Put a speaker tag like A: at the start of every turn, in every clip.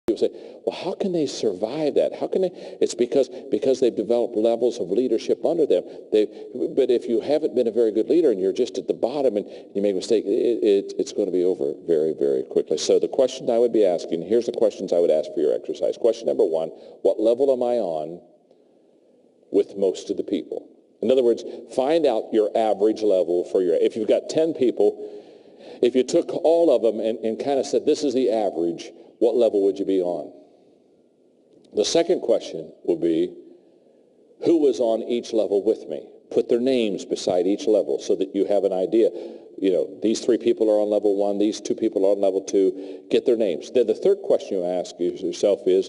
A: People say, well, how can they survive that? How can they? It's because they've developed levels of leadership under them. But if you haven't been a very good leader and you're just at the bottom and you make a mistake, it's going to be over very, very quickly. So the questions I would be asking, here's the questions I would ask for your exercise. Question number one, what level am I on with most of the people? In other words, find out your average level for if you've got 10 people, if you took all of them and kind of said, this is the average, what level would you be on? The second question would be, who was on each level with me? Put their names beside each level so that you have an idea. You know, these 3 people are on level 1, these 2 people are on level 2. Get their names. Then the third question you ask yourself is,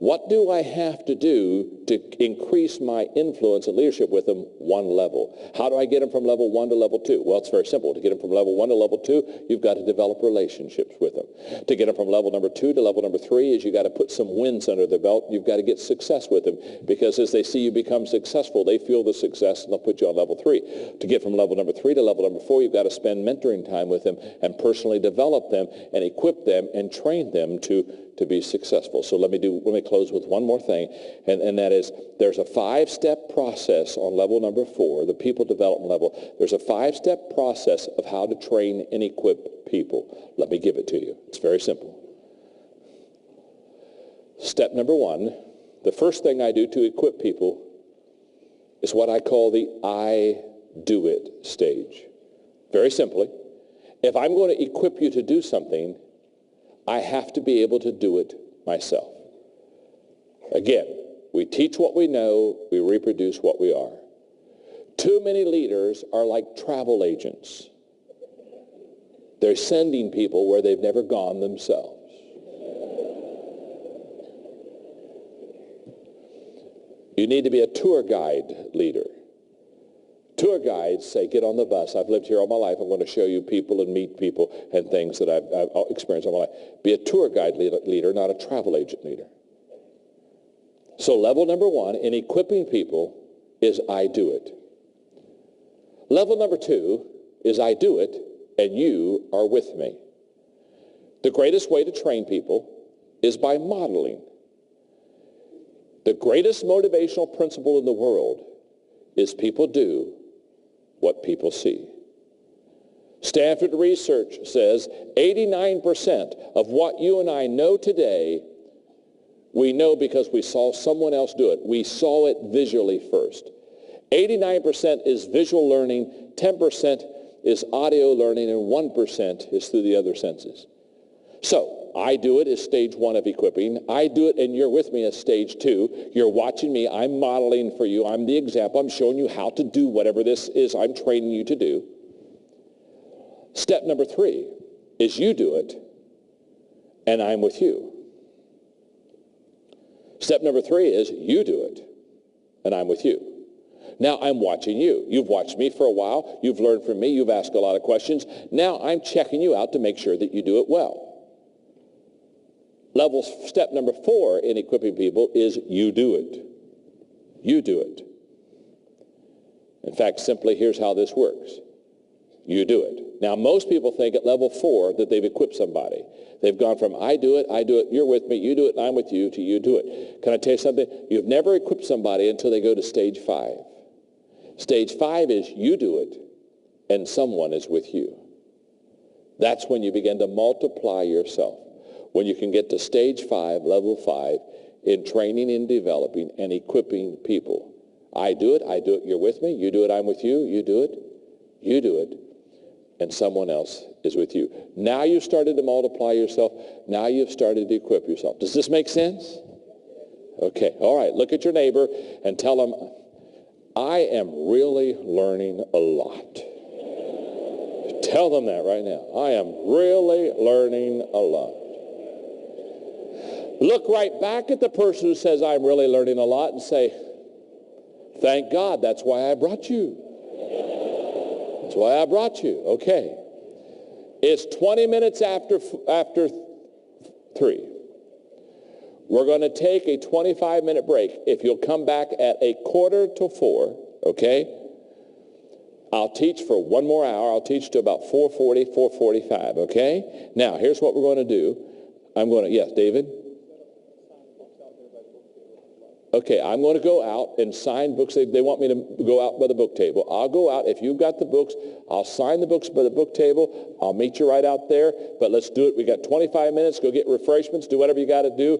A: what do I have to do to increase my influence and leadership with them one level? How do I get them from level 1 to level 2? Well, it's very simple. To get them from level 1 to level 2, you've got to develop relationships with them. To get them from level number 2 to level number 3 is you got to put some wins under their belt. You've got to get success with them, because as they see you become successful, they feel the success and they'll put you on level 3. To get from level number 3 to level number 4, you've got to spend mentoring time with them and personally develop them and equip them and train them to be successful. So let me close with one more thing, and that is, there's a 5-step process on level number 4, the people development level. There's a 5-step process of how to train and equip people. Let me give it to you. It's very simple. Step number 1, the first thing I do to equip people is what I call the I do it stage. Very simply, if I'm going to equip you to do something, I have to be able to do it myself. Again, we teach what we know, we reproduce what we are. Too many leaders are like travel agents. They're sending people where they've never gone themselves. You need to be a tour guide leader. Tour guides say, get on the bus. I've lived here all my life. I'm going to show you people and meet people and things that I've experienced all my life. Be a tour guide leader, not a travel agent leader. So level number 1 in equipping people is I do it. Level number 2 is I do it and you are with me. The greatest way to train people is by modeling. The greatest motivational principle in the world is people do what people see. Stanford research says 89% of what you and I know today, we know because we saw someone else do it. We saw it visually first. 89% is visual learning, 10% is audio learning, and 1% is through the other senses. So, I do it is stage 1 of equipping. I do it and you're with me as stage 2. You're watching me. I'm modeling for you. I'm the example. I'm showing you how to do whatever this is I'm training you to do. Step number 3 is you do it and I'm with you. Step number 3 is you do it and I'm with you. Now I'm watching you. You've watched me for a while. You've learned from me. You've asked a lot of questions. Now I'm checking you out to make sure that you do it well. Step number 4 in equipping people is you do it. You do it. In fact, simply here's how this works. You do it. Now, most people think at level 4 that they've equipped somebody. They've gone from I do it, you're with me, you do it, and I'm with you, to you do it. Can I tell you something? You've never equipped somebody until they go to stage 5. Stage 5 is you do it, and someone is with you. That's when you begin to multiply yourself. When you can get to stage 5, level 5, in training and developing and equipping people. I do it, you're with me, you do it, I'm with you, you do it, and someone else is with you. Now you've started to multiply yourself. Now you've started to equip yourself. Does this make sense? Okay, all right, look at your neighbor and tell them, I am really learning a lot. Tell them that right now. I am really learning a lot. Look right back at the person who says, I'm really learning a lot, and say, thank God, that's why I brought you. That's why I brought you. Okay. It's 20 minutes after 3. We're going to take a 25-minute break. If you'll come back at 3:45, okay? I'll teach for one more hour. I'll teach to about 4:40, 4:45, okay? Now, here's what we're going to do. Yes, David? Okay, I'm going to go out and sign books. They want me to go out by the book table. I'll go out. If you've got the books, I'll sign the books by the book table. I'll meet you right out there. But let's do it. We got 25 minutes. Go get refreshments. Do whatever you got to do.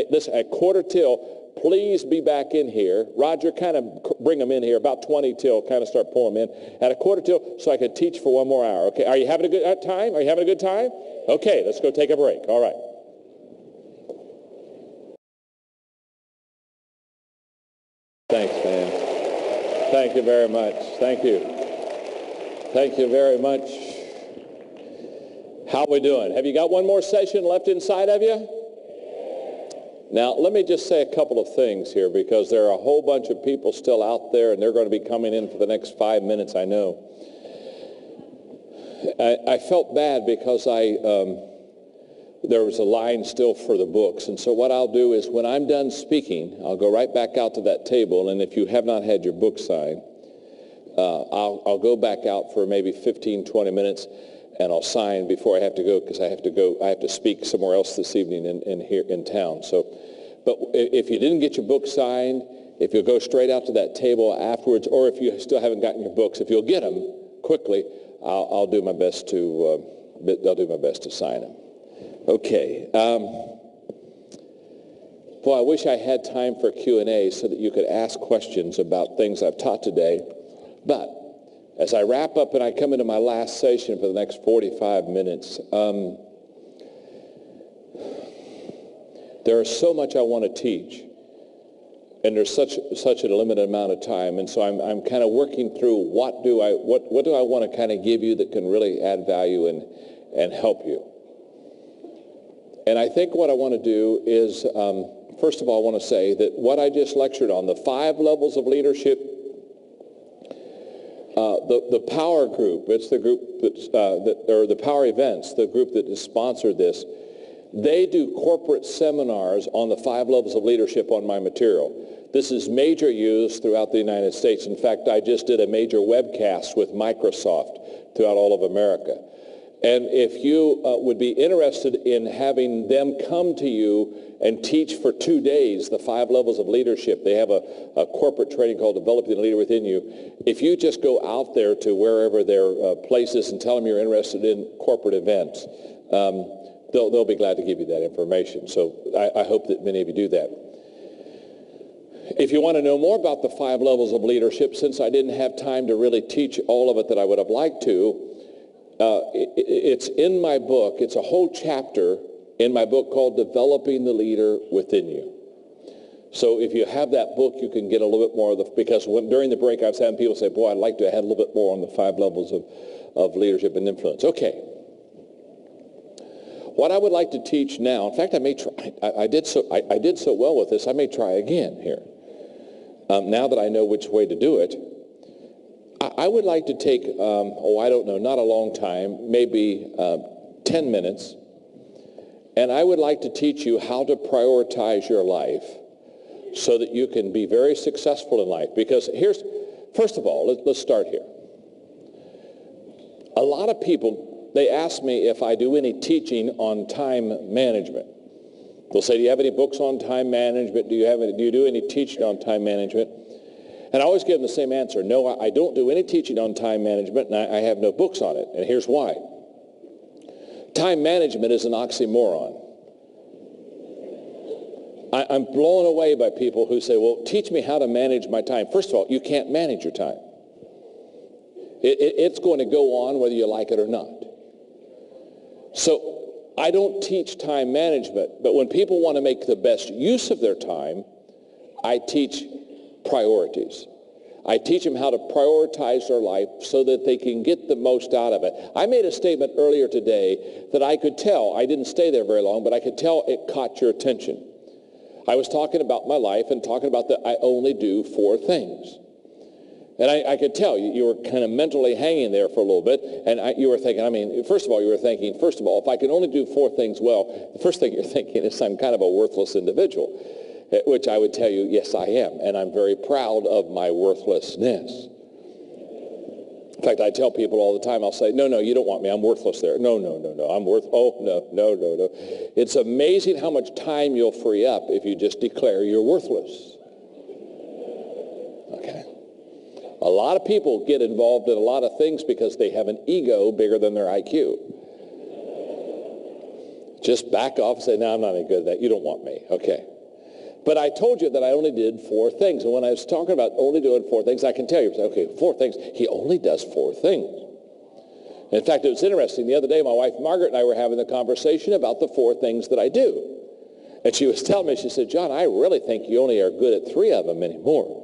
A: Listen, at 1:45, please be back in here. Roger, kind of bring them in here. About 20 till, kind of start pulling them in. At 1:45, so I could teach for one more hour. Okay, are you having a good time? Are you having a good time? Okay, let's go take a break. All right. Thanks, man. Thank you very much. Thank you. Thank you very much. How we doing? Have you got one more session left inside of you? Now, let me just say a couple of things here, because there are a whole bunch of people still out there, and they're going to be coming in for the next 5 minutes, I know. I felt bad because there was a line still for the books. And so what I'll do is, when I'm done speaking, I'll go right back out to that table. And if you have not had your book signed, I'll go back out for maybe 15, 20 minutes, and I'll sign before I have to go, because I have to speak somewhere else this evening here in town. So, but if you didn't get your book signed, if you'll go straight out to that table afterwards, or if you still haven't gotten your books, if you'll get them quickly, I'll do my best to sign them. Okay. Boy, I wish I had time for Q&A so that you could ask questions about things I've taught today. But as I wrap up and I come into my last session for the next 45 minutes, there is so much I want to teach, and there's such a limited amount of time. And so I'm kind of working through what do I want to kind of give you that can really add value and help you. And I think what I want to do is, first of all, I want to say that what I just lectured on, the 5 levels of leadership, the Power Group, it's the group or the Power Events, the group that has sponsored this, they do corporate seminars on the 5 levels of leadership on my material. This is major use throughout the United States. In fact, I just did a major webcast with Microsoft throughout all of America. And if you would be interested in having them come to you and teach for 2 days the 5 levels of leadership, they have a corporate training called Developing the Leader Within You. If you just go out there to wherever their place is and tell them you're interested in corporate events, they'll be glad to give you that information. So I hope that many of you do that. If you want to know more about the 5 levels of leadership, since I didn't have time to really teach all of it that I would have liked to, it's in my book. It's a whole chapter in my book called Developing the Leader Within You. So if you have that book, you can get a little bit more of because during the break I was having people say, boy, I'd like to add a little bit more on the 5 levels of leadership and influence. Okay. What I would like to teach now, in fact, I may try, I did so well with this, I may try again here. Now that I know which way to do it, I would like to take, I don't know, not a long time, maybe 10 minutes, and I would like to teach you how to prioritize your life so that you can be very successful in life. Because first of all, let's start here. A lot of people, they ask me if I do any teaching on time management. They'll say, do you have any books on time management? Do you do any teaching on time management? And I always give them the same answer. No, I don't do any teaching on time management, and I have no books on it. And here's why. Time management is an oxymoron. I'm blown away by people who say, well, teach me how to manage my time. First of all, you can't manage your time. It's going to go on whether you like it or not. So I don't teach time management, but when people want to make the best use of their time, I teach priorities. I teach them how to prioritize their life so that they can get the most out of it. I made a statement earlier today that I could tell, I didn't stay there very long, but I could tell it caught your attention. I was talking about my life and talking about that I only do 4 things. And I could tell you were kind of mentally hanging there for a little bit, and you were thinking, first of all, if I can only do 4 things well, the first thing you're thinking is I'm kind of a worthless individual, which I would tell you, yes, I am, and I'm very proud of my worthlessness. In fact, I tell people all the time, I'll say, no, you don't want me. I'm worthless there. No, I'm worth, oh, no. It's amazing how much time you'll free up if you just declare you're worthless. Okay. A lot of people get involved in a lot of things because they have an ego bigger than their IQ. Just back off and say, no, I'm not any good at that. You don't want me. Okay. But I told you that I only did 4 things. And when I was talking about only doing 4 things, I can tell you, okay, 4 things. He only does 4 things. In fact, it was interesting. The other day, my wife Margaret and I were having a conversation about the 4 things that I do. And she was telling me, she said, John, I really think you only are good at 3 of them anymore.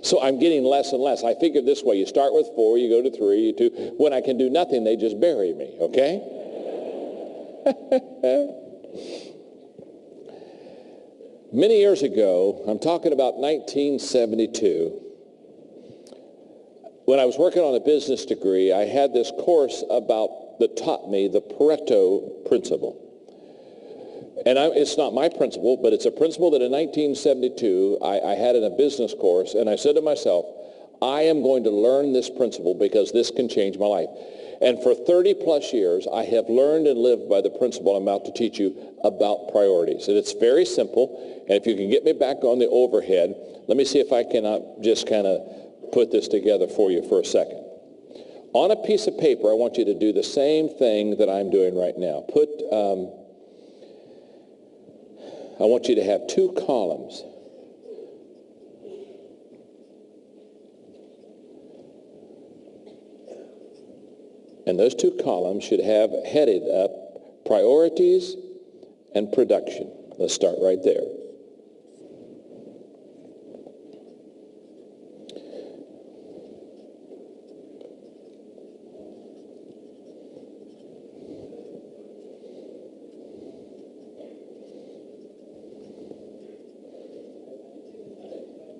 A: So I'm getting less and less. I figured this way. You start with 4, you go to 3, you 2. When I can do nothing, they just bury me, okay? Many years ago, I'm talking about 1972, when I was working on a business degree, I had this course that taught me the Pareto principle. And it's not my principle, but it's a principle that in 1972 I had in a business course, and I said to myself, I am going to learn this principle because this can change my life. And for 30 plus years, I have learned and lived by the principle I'm about to teach you about priorities. And it's very simple. And if you can get me back on the overhead, let me see if I can just kind of put this together for you for a second. On a piece of paper, I want you to do the same thing that I'm doing right now. I want you to have 2 columns. And those 2 columns should have headed up priorities and production. Let's start right there.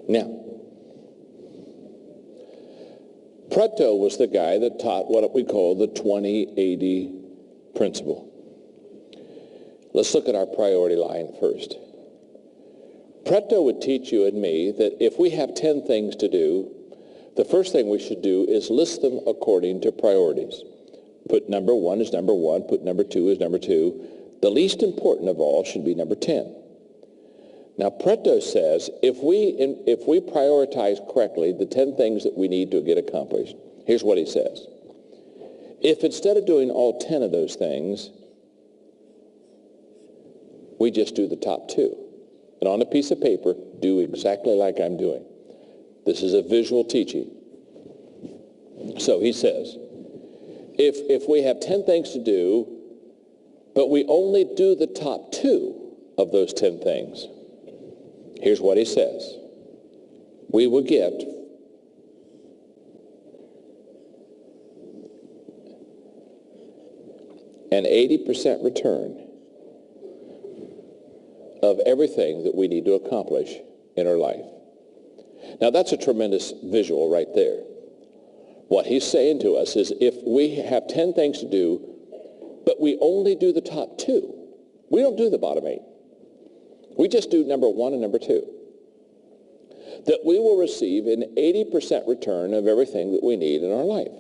A: Now, Pareto was the guy that taught what we call the 20-80 principle. Let's look at our priority line first. Pareto would teach you and me that if we have 10 things to do, the first thing we should do is list them according to priorities. Put number 1 as number 1, put number 2 as number 2. The least important of all should be number 10. Now, Pareto says if we prioritize correctly the 10 things that we need to get accomplished, here's what he says. If instead of doing all 10 of those things, we just do the top 2. And on a piece of paper, do exactly like I'm doing. This is a visual teaching. So he says, if we have 10 things to do, but we only do the top 2 of those 10 things, here's what he says. We will get an 80% return of everything that we need to accomplish in our life. Now that's a tremendous visual right there. What he's saying to us is if we have 10 things to do, but we only do the top 2, we don't do the bottom 8. We just do number 1 and number 2. That we will receive an 80% return of everything that we need in our life.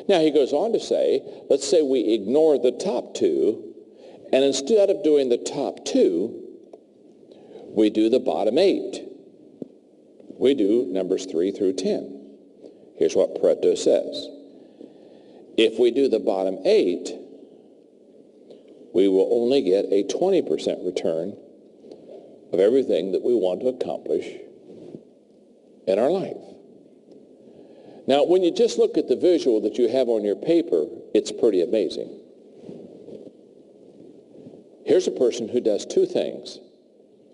A: Now he goes on to say, let's say we ignore the top 2, and instead of doing the top 2, we do the bottom 8. We do numbers 3 through 10. Here's what Pareto says. If we do the bottom 8, we will only get a 20% return of everything that we want to accomplish in our life. Now, when you just look at the visual that you have on your paper, it's pretty amazing. Here's a person who does 2 things,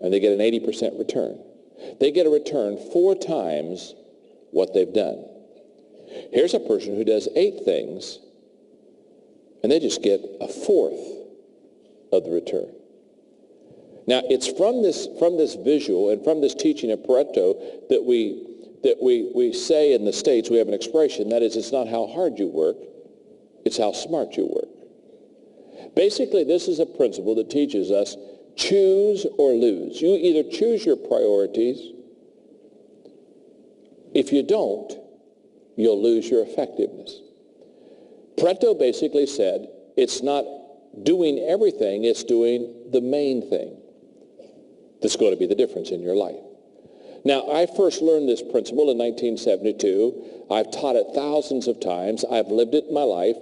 A: and they get an 80% return. They get a return 4 times what they've done. Here's a person who does 8 things, and they just get a 1/4 of the return. Now, it's from this visual and from this teaching of Pareto that we say in the States, we have an expression, that is, it's not how hard you work, it's how smart you work. Basically, this is a principle that teaches us choose or lose. You either choose your priorities. If you don't, you'll lose your effectiveness. Pareto basically said, it's not doing everything, it's doing the main thing that's going to be the difference in your life. Now, I first learned this principle in 1972. I've taught it thousands of times. I've lived it in my life.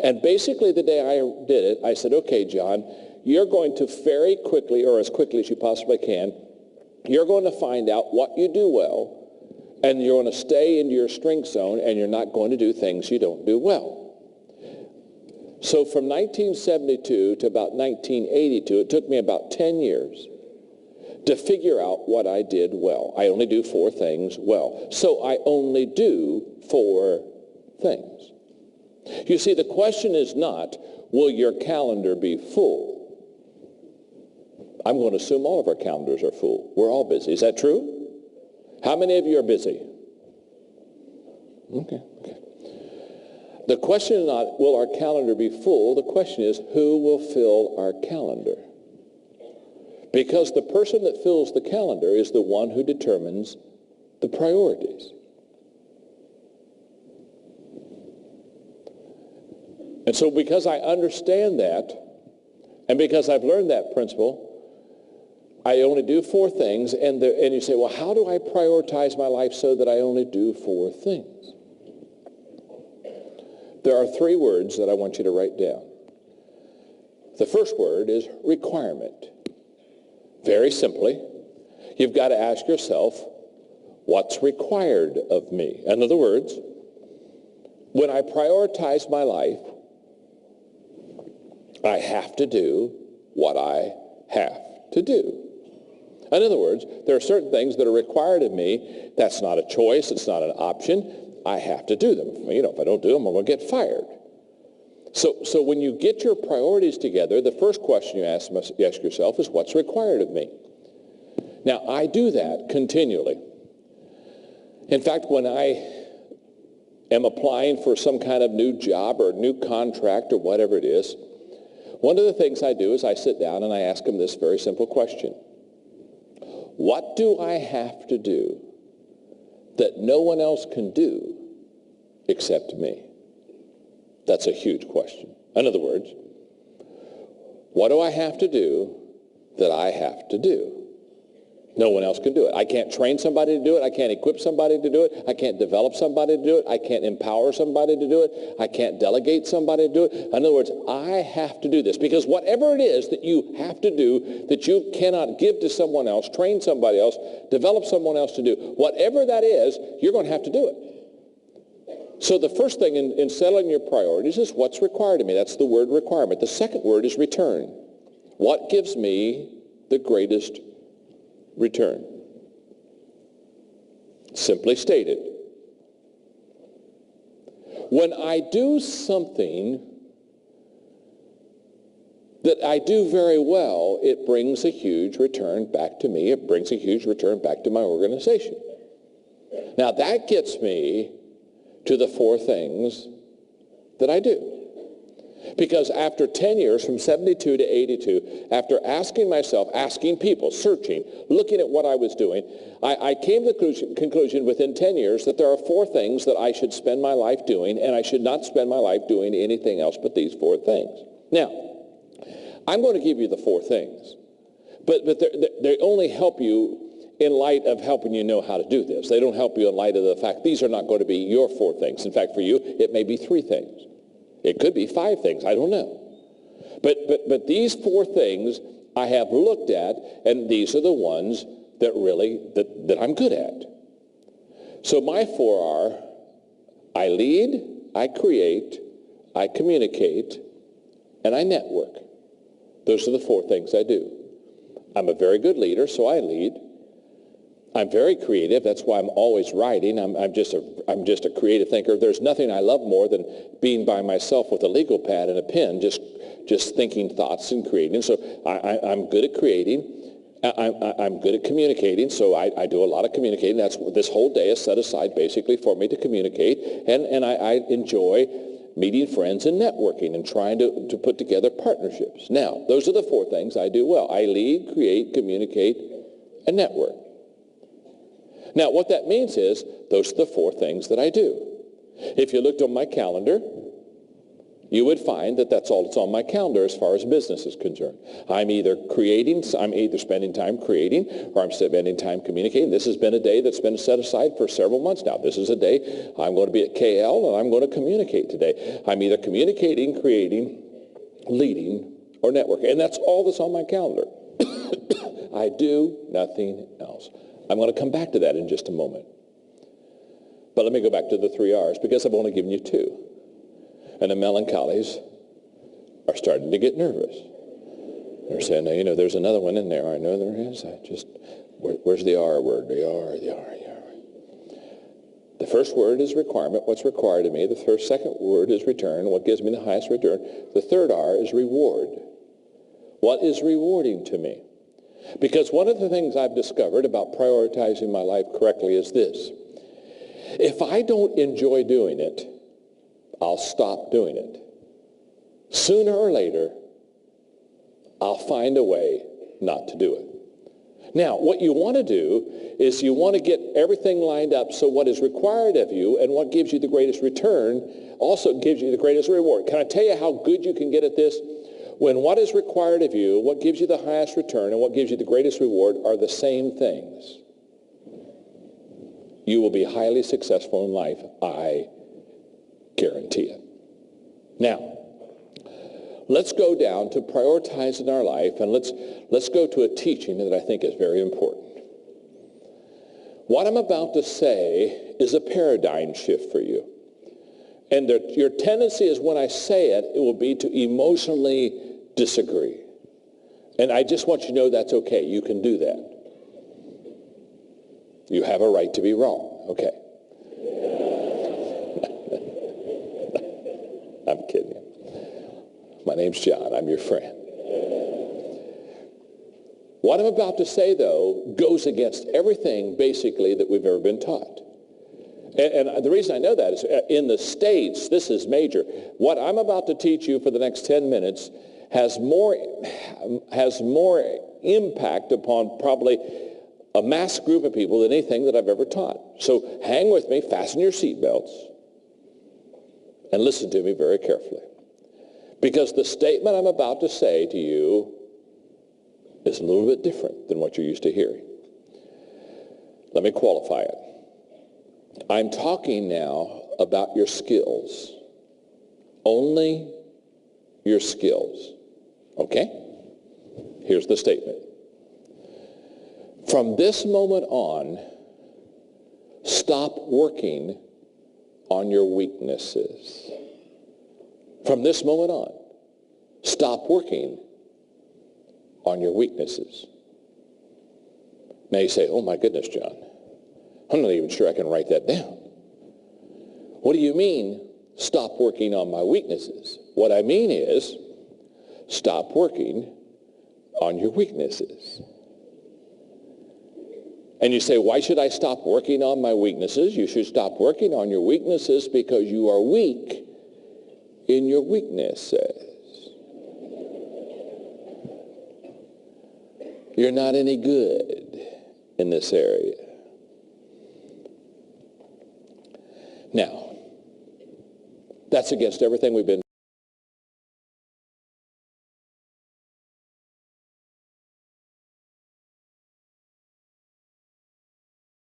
A: And basically the day I did it, I said, okay, John, you're going to very quickly, or as quickly as you possibly can, you're going to find out what you do well, and you're going to stay in your strength zone, and you're not going to do things you don't do well. So from 1972 to about 1982, it took me about 10 years to figure out what I did well. I only do 4 things well. So I only do 4 things. You see, the question is not, will your calendar be full? I'm going to assume all of our calendars are full. We're all busy. Is that true? How many of you are busy? Okay. The question is not, will our calendar be full? The question is, who will fill our calendar? Because the person that fills the calendar is the one who determines the priorities. And so because I understand that, and because I've learned that principle, I only do 4 things, and you say, well, how do I prioritize my life so that I only do 4 things? There are 3 words that I want you to write down. The first word is requirement. Very simply, you've got to ask yourself, what's required of me? In other words, when I prioritize my life, I have to do what I have to do. In other words, there are certain things that are required of me. That's not a choice. It's not an option. I have to do them. If I don't do them, I'm going to get fired. So when you get your priorities together, the first question you ask yourself is, what's required of me? Now, I do that continually. In fact, when I am applying for some kind of new job or new contract or whatever it is, one of the things I do is I sit down and I ask them this very simple question. What do I have to do that no one else can do except me? That's a huge question. In other words, what do I have to do that I have to do? No one else can do it. I can't train somebody to do it. I can't equip somebody to do it. I can't develop somebody to do it. I can't empower somebody to do it. I can't delegate somebody to do it. In other words, I have to do this, because whatever it is that you have to do that you cannot give to someone else, train somebody else, develop someone else to do, whatever that is, you're going to have to do it. So the first thing in settling your priorities is what's required of me. That's the word requirement. The second word is return. What gives me the greatest return? Simply stated, when I do something that I do very well, it brings a huge return back to me. It brings a huge return back to my organization. Now that gets me to the 4 things that I do. Because after 10 years, from 72 to 82, after asking myself, asking people, searching, looking at what I was doing, I came to the conclusion within 10 years that there are 4 things that I should spend my life doing, and I should not spend my life doing anything else but these 4 things. Now, I'm going to give you the 4 things, but they only help you in light of helping you know how to do this. They don't help you in light of the fact these are not going to be your 4 things. In fact, for you, it may be 3 things. It could be 5 things. I don't know. But these 4 things I have looked at, and these are the ones that really, that I'm good at. So my 4 are, I lead, I create, I communicate, and I network. Those are the 4 things I do. I'm a very good leader, so I lead. I'm very creative. That's why I'm always writing. I'm just a creative thinker. There's nothing I love more than being by myself with a legal pad and a pen, just thinking thoughts and creating. So I'm good at creating. I'm good at communicating. So I do a lot of communicating. That's what this whole day is set aside basically for me to communicate. And I enjoy meeting friends and networking and trying to put together partnerships. Now, those are the 4 things I do well. I lead, create, communicate, and network. Now, what that means is those are the 4 things that I do. If you looked on my calendar, you would find that that's all that's on my calendar as far as business is concerned. I'm either spending time creating, or I'm spending time communicating. This has been a day that's been set aside for several months now. This is a day I'm going to be at KL, and I'm going to communicate today. I'm either communicating, creating, leading, or networking. And that's all that's on my calendar. I do nothing else. I'm going to come back to that in just a moment. But let me go back to the 3 R's, because I've only given you 2. And the melancholies are starting to get nervous. They're saying, you know, there's another one in there. I know there is. Where's the R word? The R. The first word is requirement, what's required of me. The second word is return, what gives me the highest return. The third R is reward. What is rewarding to me? Because one of the things I've discovered about prioritizing my life correctly is this. If I don't enjoy doing it, I'll stop doing it. Sooner or later, I'll find a way not to do it. Now, what you want to do is you want to get everything lined up so what is required of you and what gives you the greatest return also gives you the greatest reward. Can I tell you how good you can get at this? When what is required of you, what gives you the highest return, and what gives you the greatest reward are the same things, you will be highly successful in life. I guarantee it. Now, let's go down to prioritizing our life, and let's go to a teaching that I think is very important. What I'm about to say is a paradigm shift for you. And your tendency is when I say it, it will be to emotionally disagree. And I just want you to know that's okay. You can do that. You have a right to be wrong. Okay. I'm kidding you. My name's John. I'm your friend. What I'm about to say, though, goes against everything, basically, that we've ever been taught. And the reason I know that is in the States, this is major. What I'm about to teach you for the next 10 minutes has more impact upon probably a mass group of people than anything that I've ever taught. So hang with me, fasten your seatbelts, and listen to me very carefully. Because the statement I'm about to say to you is a little bit different than what you're used to hearing. Let me qualify it. I'm talking now about your skills. Only your skills. Okay? Here's the statement. From this moment on, stop working on your weaknesses. From this moment on, stop working on your weaknesses. Now you say, oh my goodness, John, I'm not even sure I can write that down. What do you mean, stop working on my weaknesses? What I mean is, stop working on your weaknesses. And you say, why should I stop working on my weaknesses? You should stop working on your weaknesses because you are weak in your weaknesses. You're not any good in this area. Now, that's against everything we've been